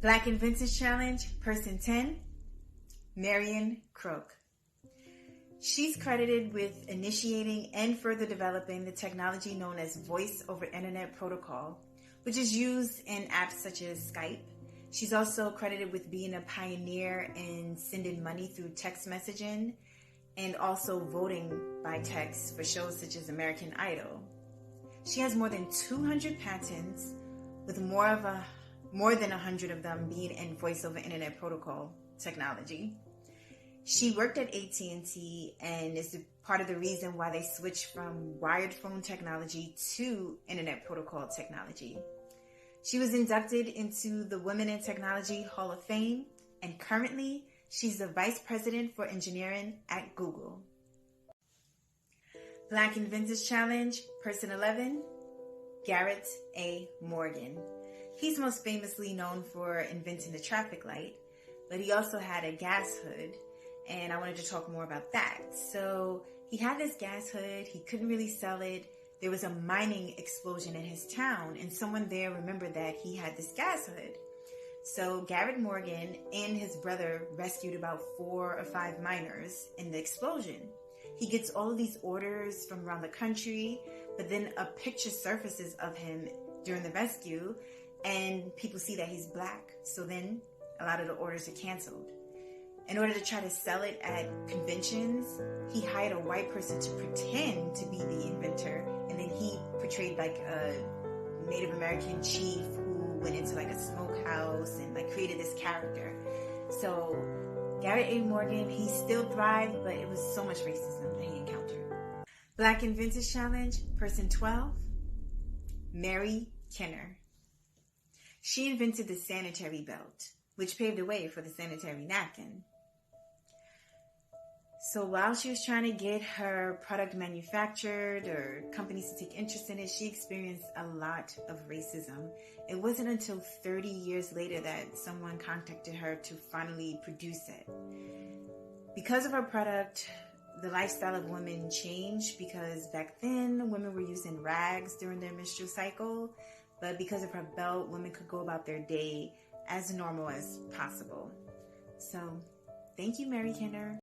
Black and Vintage Challenge, Person 10, Marion Croak. She's credited with initiating and further developing the technology known as Voice over Internet Protocol, which is used in apps such as Skype. She's also credited with being a pioneer in sending money through text messaging and also voting by text for shows such as American Idol. She has more than 200 patents, with more than 100 of them being in Voice over Internet Protocol technology. She worked at AT&T and is part of the reason why they switched from wired phone technology to Internet Protocol technology. She was inducted into the Women in Technology Hall of Fame, and currently she's the Vice President for Engineering at Google. Black and Vintage Challenge, Person 11, Garret A. Morgan. He's most famously known for inventing the traffic light, but he also had a gas hood, and I wanted to talk more about that. So he had this gas hood, he couldn't really sell it. There was a mining explosion in his town, and someone there remembered that he had this gas hood. So Garret Morgan and his brother rescued about 4 or 5 miners in the explosion. He gets all of these orders from around the country, but then a picture surfaces of him during the rescue, and people see that he's black. So then a lot of the orders are canceled. In order to try to sell it at conventions, he hired a white person to pretend to be the inventor, and then he portrayed like a Native American chief who went into like a smokehouse and like created this character. So Garret A. Morgan, he still thrived, but it was so much racism that he encountered. Black and Vintage Challenge, Person 12, Mary Kenner. She invented the sanitary belt, which paved the way for the sanitary napkin. So while she was trying to get her product manufactured or companies to take interest in it, she experienced a lot of racism. It wasn't until 30 years later that someone contacted her to finally produce it. Because of her product, the lifestyle of women changed, because back then women were using rags during their menstrual cycle, but because of her belt, women could go about their day as normal as possible. So thank you, Mary Kenner.